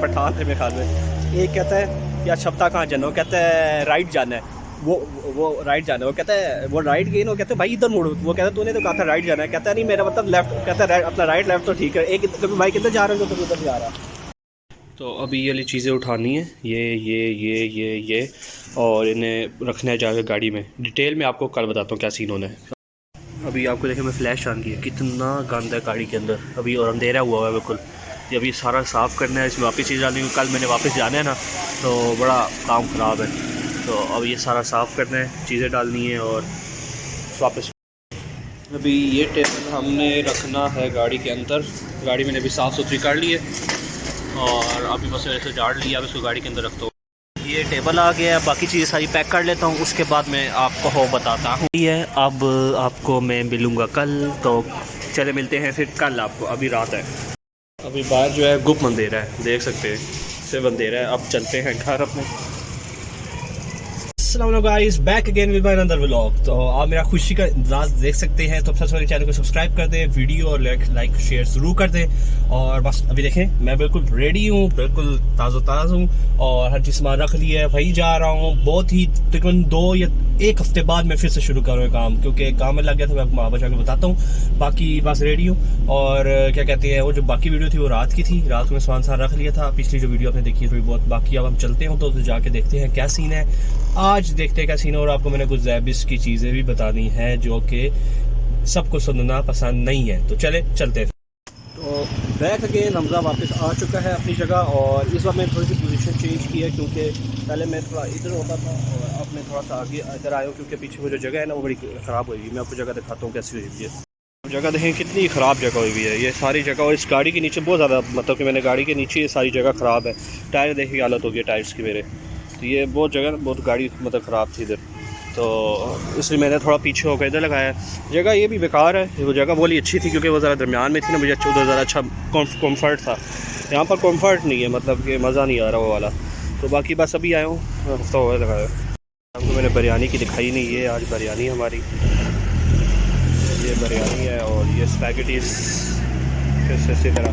पठान थे मेरे ख्याल में। एक कहता है यार शब्दा कहाँ जाना, वो कहता है राइट जाना है, वो राइट जाना है, वो कहता है वो राइट गई ना, वो कहते हैं भाई इधर मुड़ो, वो कहता है तूने तो कहा था राइट जाना है, कहता है नहीं मेरा मतलब लेफ्ट, कहता है अपना राइट लेफ्ट तो ठीक है, एक कभी भाई किधर जा रहे हो तो उधर जा रहा। तो अभी ये वाली चीज़ें उठानी है, ये और इन्हें रखना है जाकर गाड़ी में। डिटेल में आपको कल बताता हूँ क्या सीन होना है। अभी आपको देखें मैं फ्लैश ऑन की है, कितना गंद है गाड़ी के अंदर अभी, और अंधेरा हुआ है बिल्कुल। ये अभी सारा साफ़ करना है, इसमें वापस चीज़ डालनी है, कल मैंने वापस जाना है ना, तो बड़ा काम ख़राब है। तो अब ये सारा साफ़ करना है, चीज़ें डालनी है और वापस। अभी ये टेबल हमने रखना है गाड़ी के अंदर। गाड़ी मैंने अभी साफ़ सुथरी कर ली है और अभी बस ऐसे झाड़ लिया, अब इसको गाड़ी के अंदर रखता हूँ। ये टेबल आ गया है, बाकी चीज़ें सारी पैक कर लेता हूँ, उसके बाद मैं आपको बताता हूँ। ये अब आपको मैं मिलूँगा कल, तो चले मिलते हैं फिर कल आपको। अभी रात है, अभी बाहर जो है गुप्त अंधेरा है, देख सकते हैं सिर्फ अंधेरा है। अब चलते हैं घर अपने। अस्सलाम guys, back again with my another vlog. तो आप मेरा खुशी का अंदाज देख सकते हैं, तो सबसे पहले चैनल को सब्सक्राइब कर दें, वीडियो और लाइक शेयर ज़रूर कर दें। और बस अभी देखें मैं बिल्कुल रेडी हूँ, बिल्कुल ताज़ा हूँ और हर चीज़ सामान रख लिया है, वही जा रहा हूँ। बहुत ही तकरीबन 2 या 1 हफ्ते बाद मैं फिर से शुरू कर रहा हूँ काम, क्योंकि काम में लग गया था। मैं आपको वहाँ पर जाकर बताता हूँ। बाकी बस रेडी हूँ। और क्या कहते हैं, वो जो बाकी वीडियो थी वो रात की थी, रात को मैं सामान रख लिया था। पिछली जो वीडियो आपने देखी थी बहुत, बाकी अब हम चलते हैं तो जाके देखते हैं क्या सीन है। आज देखते हैं क्या सीन है, और आपको मैंने कुछ ज़ैबिस की चीज़ें भी बतानी है जो कि सबको सुनना पसंद नहीं है। तो चलते हैं। तो बैक अगेन हमजा वापस आ चुका है अपनी जगह, और इस बार मैंने थोड़ी सी पोजीशन चेंज की है, क्योंकि पहले मैं थोड़ा इधर होता था और अब मैं थोड़ा सा आगे इधर आया हूँ, क्योंकि पीछे वो जो जगह है ना वो बड़ी ख़राब हुई है। मैं आपको जगह दिखाता हूँ कैसी हुई है। जगह देखें कितनी ख़राब जगह हुई हुई है, ये सारी जगह। और इस गाड़ी के नीचे बहुत ज़्यादा, मतलब कि मैंने गाड़ी के नीचे ये सारी जगह ख़राब है। टायर देखिए हालत हो गई टायर्स की मेरे। तो ये बहुत जगह, बहुत गाड़ी मतलब ख़राब थी इधर, तो इसलिए मैंने थोड़ा पीछे होकर इधर लगाया। जगह ये भी बेकार है, वो जगह बोली अच्छी थी क्योंकि वो ज़रा दरमियान में थी ना, मुझे उधर ज़रा अच्छा कम्फर्ट था। यहाँ पर कम्फर्ट नहीं है, मतलब कि मज़ा नहीं आ रहा वो वाला। तो बाकी बस अभी आया हूँ, हफ्ता हुआ लगाया। आपको मैंने बिरयानी की दिखाई नहीं, ये आज बिरयानी हमारी, ये बिरयानी है और ये स्पैगेटीज इसी तरह।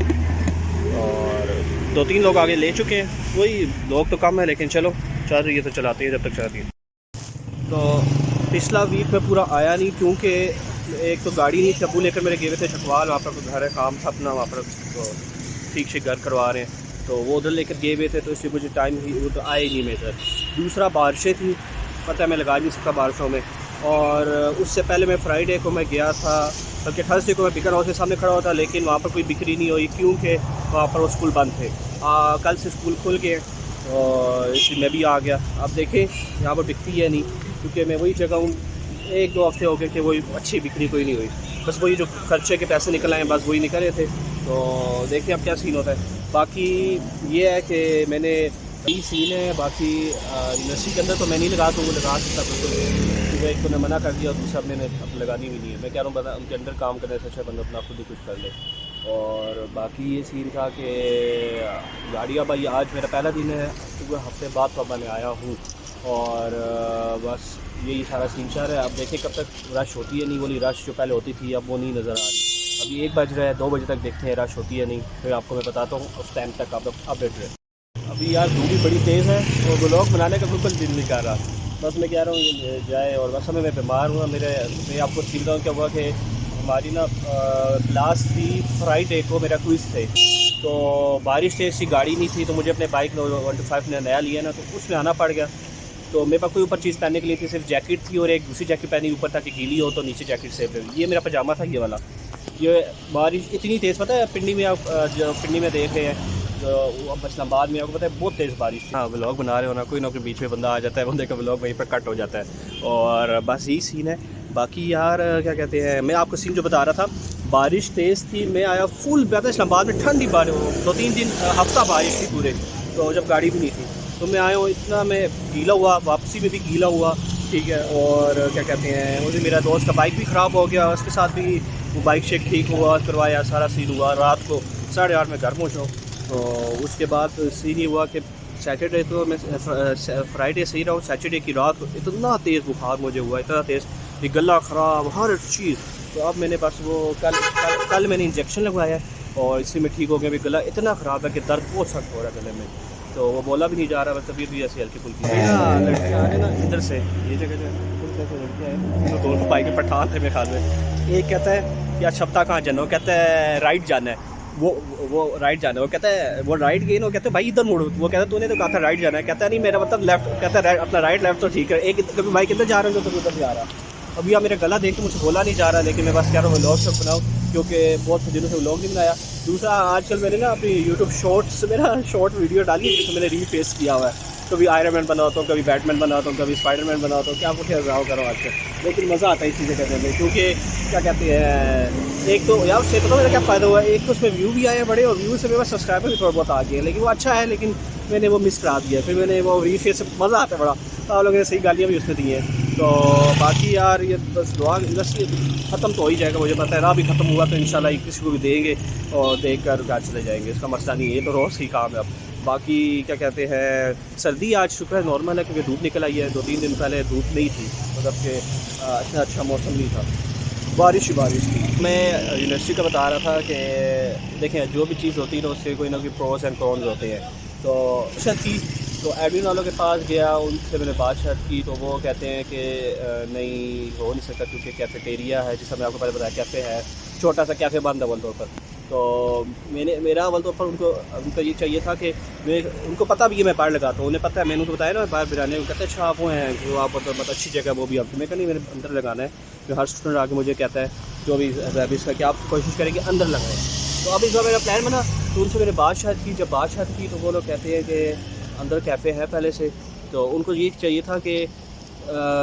और 2-3 लोग आगे ले चुके हैं, वही लोग तो कम है, लेकिन चलो चल रही है तो चलाते हैं जब तक चलाती है। तो पिछला वीक में पूरा आया नहीं, क्योंकि एक तो गाड़ी नहीं, चप्पू लेकर मेरे गए थे चकवाल, वहाँ पर घर है, काम था अपना, वहाँ पर तो ठीक से घर करवा रहे हैं, तो वो उधर लेकर गए हुए थे, तो इसलिए मुझे टाइम ही वो तो आए ही नहीं मेरे। दूसरा बारिशें थी, पता है मैं लगा नहीं सकता बारिशों में। और उससे पहले मैं फ्राइडे को मैं गया था, बल्कि थर्सडे को मैं बिकर हाउस के सामने खड़ा होता, लेकिन वहाँ पर कोई बिक्री नहीं हुई, क्योंकि वहाँ पर वो स्कूल बंद थे। कल से स्कूल खुल गए और इसलिए मैं भी आ गया। अब देखें यहाँ पर बिकती है नहीं, क्योंकि मैं वही जगह हूँ, 1-2 हफ्ते हो गए कि वही अच्छी बिक्री कोई नहीं हुई, बस वही जो खर्चे के पैसे निकल आए बस वही निकले थे। तो देखते हैं अब क्या सीन होता है। बाकी ये है कि मैंने यही सीन है, बाकी यूनिवर्सिटी के अंदर तो मैं नहीं लगा, तो वो लगा सकता बिल्कुल, एक तो मैं मना कर दिया और दूसरा मैंने अब लगानी भी नहीं है। मैं कह रहा हूँ बता उनके अंदर काम करने से अच्छा बंदा अपना खुद ही कुछ कर ले। और बाकी ये सीन था कि गाड़ियाँ भाई, आज मेरा पहला दिन है, पूरे हफ्ते बाद तो मैं आया हूँ, और बस यही सारा सीन चल रहा है। अब देखें कब तक रश होती है, नहीं बोली रश जो पहले होती थी अब वो नहीं नज़र आ रही। अभी 1 बज रहा है, 2 बजे तक देखते हैं रश होती है नहीं, फिर आपको मैं बताता हूँ उस टाइम तक आप अपडेट रहे। अभी यार धूप भी बड़ी तेज़ है और ब्लॉग बनाने का बिल्कुल दिल नहीं कर रहा, बस मैं कह रहा हूँ जाए। और बस मैं बीमार हूँ, मैं आपको सीख रहा हूँ क्या हुआ कि हमारी ना क्लास थी फ्राइडे को, मेरा क्विज़ थे, तो बारिश से ऐसी गाड़ी नहीं थी, तो मुझे अपने बाइक में 125 ने नया लिया ना, तो उसमें आना पड़ गया। तो मेरे पास कोई ऊपर चीज़ पहनने के लिए थी, सिर्फ जैकेट थी और एक दूसरी जैकेट पहनी ऊपर ताकि गीली हो, तो नीचे जैकेट सेफ रहे। ये मेरा पजामा था ये वाला। ये बारिश इतनी तेज़, पता है पिंडी में, आप जो पिंडी में देख रहे हैं, तो अब इस्लामाबाद में आपको पता है बहुत तेज़ बारिश। हाँ व्लॉग बना रहे हो ना, कोई ना कोई बीच में बंदा आ जाता है, बंदे का व्लॉग वहीं पर कट हो जाता है। और बस यही सीन है। बाकी यार क्या कहते हैं, मैं आपको सीन जो बता रहा था, बारिश तेज़ थी, मैं आया फुल पता इस्लामाबाद में ठंडी बारिश, 2-3 दिन हफ्ता बारिश थी पूरे, तो जब गाड़ी भी नहीं थी, तो मैं आया हूँ, इतना मैं गीला हुआ, वापसी में भी गीला हुआ, ठीक है। और क्या कहते हैं, मुझे मेरा दोस्त का बाइक भी ख़राब हो गया, उसके साथ भी वो बाइक शेक ठीक हुआ, करवाया, सारा सीन हुआ। रात को 8:30 में घर पहुँचा, तो उसके बाद सीन ही हुआ कि सैटरडे तो मैं फ्राइडे सही रहा हूँ, सैटरडे की रात को इतना तेज़ बुखार मुझे हुआ, इतना तेज़, ये गला ख़राब, हर चीज़। तो अब मैंने बस वो कल मैंने इंजेक्शन लगवाया है, और इसी में ठीक हो गया। अभी गला इतना ख़राब है कि दर्द बहुत सख्त हो रहा है गले में, तो वो बोला भी नहीं जा रहा। बस तबीयत भी ऐसी हल्की फुल्की है ना। लड़कियाँ आ रही ना इधर से, ये जगह जो है लड़कियाँ हैं, तो दोनों भाई के पठान थे मेरे ख्याल में। एक कहता है यार शब्दा कहाँ जाना, वो कहता है राइट जाना है। वो राइट जाना है, वो कहता है वो राइट गई ना, वो कहते हैं भाई इधर मुड़ो। वो कहता है तूने तो कहा था राइट जाना है, कहता है नहीं मेरा मतलब लेफ्ट, कहता है अपना राइट लेफ्ट तो ठीक है। एक कभी भाई किधर जा रहे हो तो उधर जा रहा। अभी आप मेरा गला देख के मुझे बोला नहीं जा रहा, लेकिन मैं बस कह रहा हूँ व्लॉग सब बनाऊँ, क्योंकि बहुत से दिनों से व्लॉग नहीं बनाया। दूसरा आजकल मैंने ना अपनी यूट्यूब शॉर्ट्स में ना शॉर्ट वीडियो डाली है जिसमें मैंने रीफेस किया हुआ है। कभी आयरन मैन बनाता हूँ, कभी बैटमैन बनाता हूँ, कभी स्पाइडरमैन बनाता हूँ, क्या कुछ रहा करो आजकल। लेकिन मज़ा आता है इस चीज़ें करने में, क्योंकि क्या कहते हैं, एक तो यार उससे पता मेरा क्या फ़ायदा हुआ है, एक तो उसमें व्यू भी आए बड़े, और व्यू से मेरे पास सब्सक्राइबर भी थोड़ा बहुत आ गए, लेकिन वो अच्छा है, लेकिन मैंने वो मिस करा दिया। फिर मैंने वो रीफेस से मज़ा आता है बड़ा, तो आप लोगों ने सही गालियाँ भी उसमें दी हैं। तो बाकी यार ये बस दुआ, इंडस्ट्री ख़त्म तो हो ही जाएगा मुझे पता है। राह भी ख़त्म हुआ तो इंशाल्लाह किसी को भी देंगे और देख कर घर चले जाएंगे, इसका मसला नहीं है, ये तो रोज़ ही काम है अब। बाकी क्या कहते हैं, सर्दी आज शुक्र है नॉर्मल है, क्योंकि धूप निकल आई है। 2-3 दिन पहले धूप नहीं थी, मतलब कि इतना अच्छा मौसम नहीं था, बारिश थी। मैं यूनिवर्सिटी का बता रहा था कि देखें जो भी चीज़ होती है ना उससे कोई ना कोई प्रोस एंड कॉन्स होते हैं। तो अच्छा थी, तो एडमिन वालों के पास गया, उनसे मैंने बातचीत की, तो वो कहते हैं कि नहीं हो नहीं सकता, क्योंकि कैफेटेरिया है, जिसका मैं आपको पहले बताया कैफ़े है, छोटा सा कैफ़े बंद है अव्वल तौर पर। तो मेरा अव्वल तौर पर उनको ये चाहिए था कि उनको पता भी है मैं बाहर लगाता हूँ, उन्हें पता है, मैंने उनको बताया ना बाहर बिराने, वो कहते हैं अच्छा आप वो हैं जो आप मतलब अच्छी जगह वो भी आपको। मैं कहा नहीं मेरे अंदर लगाना है, जो हर स्टूडेंट आके मुझे कहता है जो भी रैबिस का कि आप कोशिश करें कि अंदर लगाएं। तो अब इस बार मेरा प्लान बना, तो उनसे मैंने बातचीत की। जब बातचीत की तो वो लोग कहते हैं कि अंदर कैफ़े है पहले से, तो उनको ये चाहिए था कि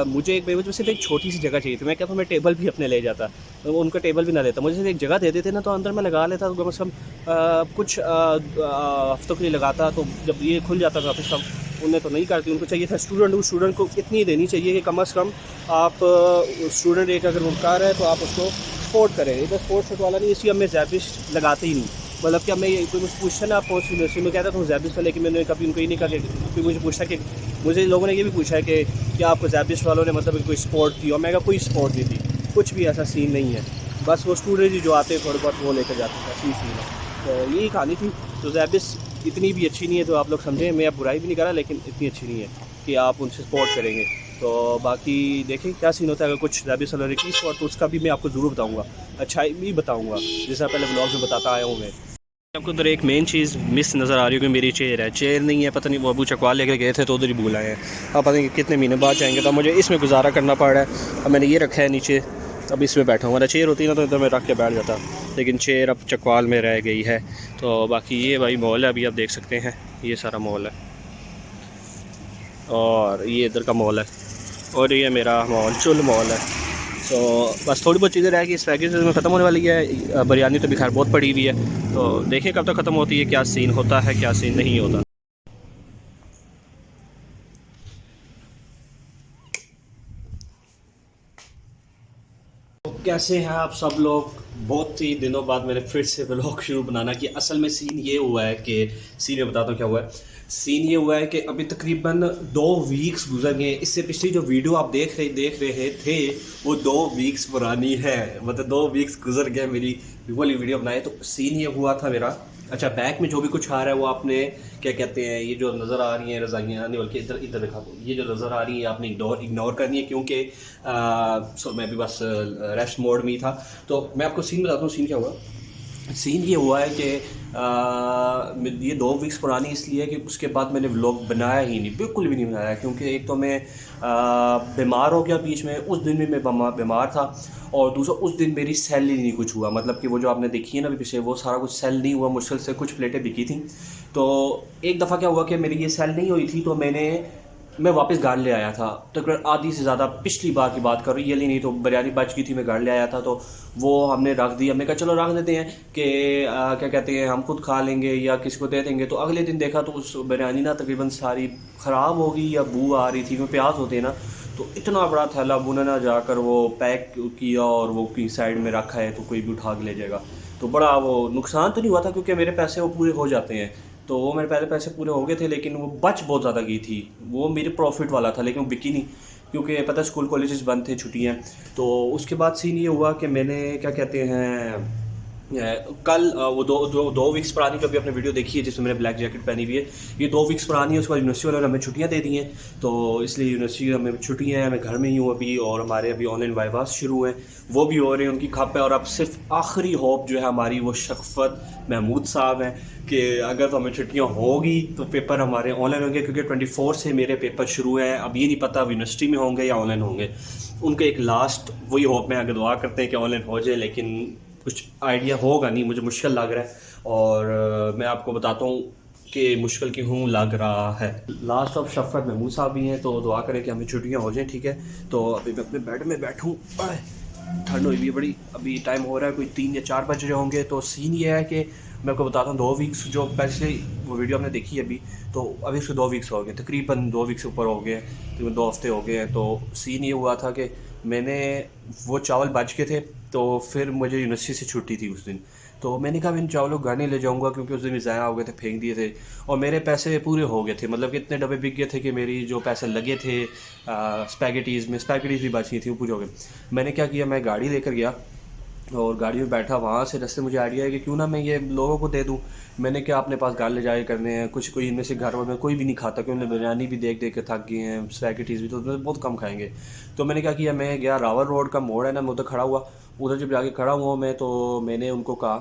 मुझे मुझे सिर्फ एक छोटी सी जगह चाहिए थी। मैं कहता हूँ मैं टेबल भी अपने ले जाता, तो वो उनका टेबल भी ना लेता, मुझे सिर्फ एक जगह दे देते ना, तो अंदर मैं लगा लेता, तो कम से कम कुछ हफ्तों के लिए लगाता। तो जब ये खुल जाता था ऑफिस, कम उन्हें तो नहीं करती, उनको चाहिए था स्टूडेंट को इतनी देनी चाहिए कि कम से कम आप स्टूडेंट एक अगर वो कर रहे हैं तो आप उसको सपोर्ट करें। इधर सपोर्ट शॉट वाला नहीं, इसलिए अब मैं जैबिश लगाते ही नहीं। मतलब कि अब मैं कोई मुझे पूछता ना, आप कौन सी यूनिवर्सिटी में कहता था जैबिश का, लेकिन मैंने कभी उनको ये नहीं कहा कि कोई मुझे पूछा कि मुझे लोगों ने ये भी पूछा है कि क्या आपको जैबिश वालों ने मतलब कोई सपोर्ट की, और मैं कहा कोई सपोर्ट नहीं थी, कुछ भी ऐसा सीन नहीं है, बस वो स्टूडेंट ही जो आते हैं थोड़े बहुत वो लेकर जाते हैं, ऐसी सीन है। तो यही कहानी थी। तो जैबिश इतनी भी अच्छी नहीं है, तो आप लोग समझें, मैं अब बुराई भी नहीं कर रहा, लेकिन इतनी अच्छी नहीं है कि आप उनसे सपोर्ट करेंगे। तो बाकी देखें क्या सीन होता है, अगर कुछ जैबिश वाला की स्पॉट, तो उसका भी मैं आपको ज़रूर बताऊँगा, अच्छा भी बताऊँगा, जैसा पहले ब्लॉग में बताता आया हूँ मैं आपको। उधर एक मेन चीज़ मिस नज़र आ रही है कि मेरी चेयर है, चेयर नहीं है, पता नहीं वो अबू चकवाल लेकर गए थे तो उधर ही भूल आए हैं। अब पता नहीं कितने महीने बाद जाएंगे, तो मुझे इसमें गुजारा करना पड़ रहा है। अब मैंने ये रखा है नीचे, अब इसमें बैठा हूँ, मेरा चेयर होती है ना तो इधर मैं रख के बैठ जाता, लेकिन चेयर अब चकवाल में रह गई है। तो बाकी ये भाई मॉल है, अभी आप देख सकते हैं ये सारा मॉल है, और ये इधर का मॉल है, और ये मेरा मॉल चुल मॉल है। तो बस थोड़ी बहुत चीज़ें रह गई, इस पैकेज में ख़त्म होने वाली है। बिरयानी तो भी खैर बहुत पड़ी हुई है, तो देखें कब तक ख़त्म होती है, क्या सीन होता है क्या सीन नहीं होता। तो कैसे हैं आप सब लोग? बहुत ही दिनों बाद मैंने फिर से व्लॉग शुरू बनाना कि असल में सीन ये हुआ है कि सीन में बताता हूँ क्या हुआ है। सीन ये हुआ है कि अभी तकरीबन 2 वीक्स गुजर गए। इससे पिछली जो वीडियो आप देख रहे थे वो 2 वीक्स पुरानी है, मतलब 2 वीक्स गुजर गए मेरी वाली वीडियो बनाए। तो सीन ये हुआ था मेरा, अच्छा बैक में जो भी कुछ आ रहा है वो आपने क्या कहते हैं, ये जो नज़र आ रही हैं रज़ाइयाँ, नहीं बल्कि इधर दिखा दो, ये जो नज़र आ रही है आपने इग्नोर करनी है, क्योंकि मैं भी बस रेस्ट मोड में ही था। तो मैं आपको सीन बताता हूँ, सीन क्या हुआ। सीन ये हुआ है कि ये 2 वीक्स पुरानी इसलिए कि उसके बाद मैंने व्लॉग बनाया ही नहीं, बिल्कुल भी नहीं बनाया, क्योंकि एक तो मैं बीमार हो गया बीच में, उस दिन भी मैं बीमार था, और दूसरा उस दिन मेरी सेल ही नहीं कुछ हुआ, मतलब कि वो जो आपने देखी है ना अभी पीछे, वो सारा कुछ सेल नहीं हुआ, मुश्किल से कुछ प्लेटें बिकी थी। तो एक दफ़ा क्या हुआ कि मेरी ये सेल नहीं हुई थी, तो मैं वापस घर ले आया था, तकरीबन आधी से ज़्यादा पिछली बार की बात कर रही है, नहीं तो बिरयानी बच गई थी, मैं घर ले आया था, तो वो हमने रख दी। हमने कहा चलो रख देते हैं कि क्या कहते हैं हम खुद खा लेंगे या किसी को दे देंगे। तो अगले दिन देखा तो उस बिरयानी ना तकरीबन सारी ख़राब हो गई या बू आ रही थी, वो प्याज होते हैं ना, तो इतना बड़ा थैला बुना ना जाकर वो पैक किया और वो की साइड में रखा है, तो कोई भी उठा के ले जाएगा। तो बड़ा वो नुकसान तो नहीं हुआ था, क्योंकि मेरे पैसे वो पूरे हो जाते हैं, तो वो मेरे पहले पैसे पूरे हो गए थे, लेकिन वो बच बहुत ज़्यादा गई थी, वो मेरे प्रॉफिट वाला था, लेकिन वो बिकी नहीं, क्योंकि पता है स्कूल कॉलेजेस बंद थे, छुट्टियाँ। तो उसके बाद सीन ये हुआ कि मैंने क्या कहते हैं कल वो दो वीक्स पुरानी जो अभी आपने वीडियो देखी है जिसमें मैंने ब्लैक जैकेट पहनी हुई है, ये 2 वीक्स पुरानी है। उसके बाद यूनिवर्सिटी वालों ने हमें छुट्टियां दे दी हैं, तो इसलिए यूनिवर्सिटी हमें छुट्टियां हैं, मैं घर में ही हूँ अभी, और हमारे अभी ऑनलाइन वाइवास शुरू हैं, वो भी हो रहे हैं, उनकी खप है। और अब सिर्फ आखिरी होप जो है हमारी वो शफ़क़त महमूद साहब हैं कि अगर तो हमें छुट्टियाँ होगी तो पेपर हमारे ऑनलाइन होंगे, क्योंकि 24 से मेरे पेपर शुरू हैं। अब ये नहीं पता यूनिवर्सिटी में होंगे या ऑनलाइन होंगे, उनका एक लास्ट वही होप में, अगर दुआ करते हैं कि ऑनलाइन हो जाए, लेकिन कुछ आइडिया होगा नहीं, मुझे मुश्किल लग रहा है। और मैं आपको बताता हूँ कि मुश्किल क्यों लग रहा है। लास्ट ऑफ शफ़क़त महमूद साहब भी हैं, तो दुआ करें कि हमें छुट्टियाँ हो जाएं, ठीक है। तो अभी मैं अपने बेड में बैठूँ, ठंड हुई भी बड़ी, अभी टाइम हो रहा है कोई 3 या 4 बज रहे होंगे। तो सीन ये है कि मैं आपको बताता हूँ 2 वीक्स जो पहले वो वीडियो हमने देखी अभी, तो अभी उसके 2 वीक्स हो गए, तकरीबन 2 वीक्स ऊपर हो गए, तकरीबन 2 हफ्ते हो गए हैं। तो सीन ये हुआ था कि मैंने वो चावल बच के थे, तो फिर मुझे यूनिवर्सिटी से छुट्टी थी उस दिन, तो मैंने कहा मैं इन चावलों को घर नहीं ले जाऊंगा, क्योंकि उस दिन भी ज़ाया हो गए थे, फेंक दिए थे, और मेरे पैसे पूरे हो गए थे। मतलब कि इतने डब्बे बिक गए थे कि मेरी जो पैसे लगे थे स्पैगेटीज़ भी बच गई थी, वो पूरे हो गए। मैंने क्या किया, मैं गाड़ी लेकर गया और गाड़ी में बैठा, वहाँ से रास्ते मुझे आइडिया है कि क्यों ना मैं ये लोगों को दे दूँ। मैंने क्या अपने पास घर ले जाए करने हैं, कुछ कोई इनमें से घर में कोई भी नहीं खाता, क्योंकि उन्हें बिरयानी भी देख देख के थक गए हैं, स्पैगेटीज़ भी तो बहुत कम खाएंगे। तो मैंने क्या किया, मैं गया रावल रोड का मोड़ है ना, मैं उधर खड़ा हुआ, उधर जब जाके खड़ा हुआ मैं, तो मैंने उनको कहा,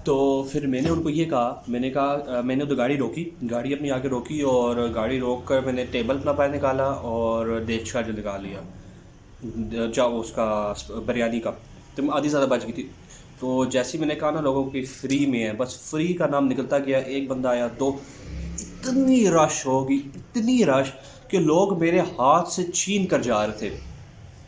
तो फिर मैंने उनको ये कहा, मैंने उधर गाड़ी रोकी, गाड़ी अपनी आके रोकी, और गाड़ी रोक कर मैंने टेबल अपना पैर निकाला और देख का जो निकाल लिया चाव उसका बिरयानी का, तो आधी ज़्यादा बच गई थी। तो जैसे ही मैंने कहा ना लोगों की फ्री में है, बस फ्री का नाम निकलता गया, एक बंदा आया, दो, इतनी रश होगी, इतनी रश कि लोग मेरे हाथ से छीन कर जा रहे थे।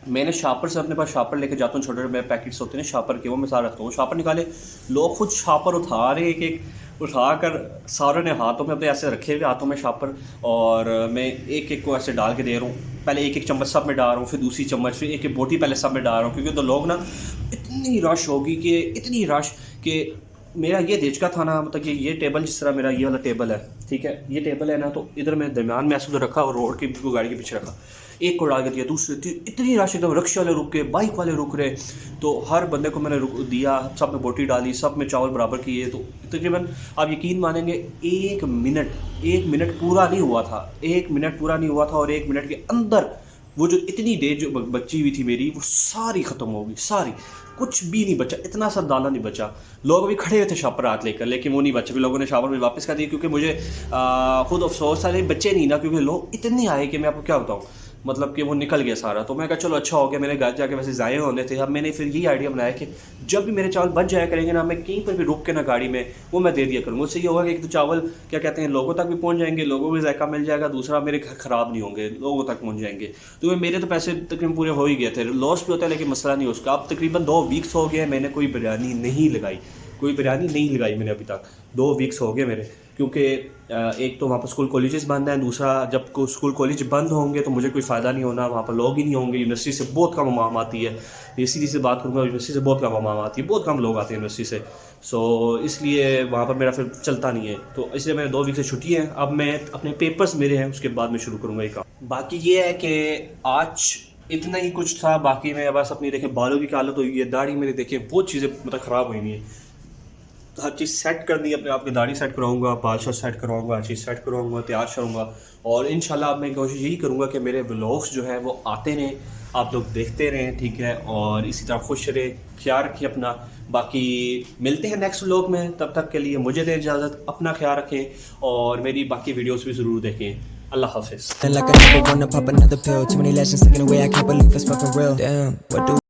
मैंने शापर से अपने पास शापर लेके जाता हूँ, छोटे छोटे पैकेट्स होते हैं शापर के, वो मैं सारा रखता हूँ, शापर निकाले, लोग खुद शापर उठा रहे, एक एक उठा कर सारों ने हाथों में अपने ऐसे रखे हुए हाथों में शापर, और मैं एक एक को ऐसे डाल के दे रहा हूँ। पहले एक एक चम्मच सब में डाल रहा हूँ, फिर दूसरी चम्मच, फिर एक एक बोटी पहले सब में डाल रहा हूँ, क्योंकि तो लोग ना इतनी रश होगी कि इतनी रश कि मेरा ये देचका था ना, मतलब कि ये टेबल जिस तरह मेरा ये वाला टेबल है, ठीक है, ये टेबल है ना, तो इधर मैं दरमियान में ऐसे उधर रखा और रोड की गाड़ी के पीछे रखा, एक को डाल के दिया, दूसरे, इतनी रश, एकदम रिक्शा वाले रुक गए, बाइक वाले रुक रहे, तो हर बंदे को मैंने दिया, सब में बोटी डाली, सब में चावल बराबर किए। तो तकरीबन आप यकीन मानेंगे 1 मिनट पूरा नहीं हुआ था, 1 मिनट पूरा नहीं हुआ था, और 1 मिनट के अंदर वो जो इतनी देर जो बची हुई थी मेरी, वो सारी ख़त्म हो गई, सारी, कुछ भी नहीं बचा, इतना सा दाना नहीं बचा। लोग भी खड़े हुए थे शापर हाथ लेकर, लेकिन वो नहीं बचे, फिर लोगों ने शापर भी वापस कर दिया, क्योंकि मुझे खुद अफसोस था, बच्चे नहीं ना, क्योंकि लोग इतने आए कि मैं आपको क्या बताऊँ, मतलब कि वो निकल गया सारा। तो मैं कहा चलो अच्छा हो गया, मेरे घर जाके वैसे ज़ाये होने थे। अब मैंने फिर यही आइडिया बनाया कि जब भी मेरे चावल बच जाया करेंगे ना, मैं कहीं पर भी रुक के ना गाड़ी में वो मैं दे दिया करूँगा। उससे ये होगा कि एक तो चावल क्या कहते हैं लोगों तक भी पहुँच जाएंगे, लोगों को भी जायका मिल जाएगा, दूसरा मेरे घर ख़राब नहीं होंगे, लोगों तक पहुँच जाएंगे। तो मेरे तो पैसे तकरीबन पूरे हो ही गए थे, लॉस भी होता है लेकिन मसला नहीं उसका। अब तकरीबन 2 वीक्स हो गए मैंने कोई बिरयानी नहीं लगाई, मैंने अभी तक, 2 वीक्स हो गए मेरे, क्योंकि एक तो वहाँ पर स्कूल कॉलेजेस बंद हैं, दूसरा जब स्कूल कॉलेज बंद होंगे तो मुझे कोई फ़ायदा नहीं होना, वहाँ पर लोग ही नहीं होंगे, यूनिवर्सिटी से बहुत कम आवाम आती है, ये सीधी सी बात करूँगा, यूनिवर्सिटी से बहुत कम आवाम आती है, बहुत कम लोग आते हैं यूनिवर्सिटी से, सो इसलिए वहाँ पर मेरा फिर चलता नहीं है। तो इसलिए मैंने 2 वीक से छुट्टी है, अब मैं अपने पेपर्स मेरे हैं उसके बाद मैं शुरू करूँगा ये काम। बाकी ये है कि आज इतना ही कुछ था, बाकी मैं बस अपनी देखें बालों की हालत हुई है, दाढ़ी मेरी देखें बहुत चीज़ें मतलब ख़राब हुई नहीं है, हर चीज़ सेट कर दी, अपने आप की दाढ़ी सेट कराऊंगा, बाल सेट कराऊंगा, हर चीज़ सेट कराऊंगा, तैयार करूँगा। और इंशाल्लाह मैं कोशिश यही करूँगा कि मेरे व्लॉग्स जो है वो आते रहें, आप लोग देखते रहें, ठीक है, और इसी तरह खुश रहें, ख्याल रखें अपना। बाकी मिलते हैं नेक्स्ट व्लॉग में, तब तक के लिए मुझे दें इजाज़त, अपना ख्याल रखें और मेरी बाकी वीडियोज़ भी ज़रूर देखें। अल्लाह हाफिज़।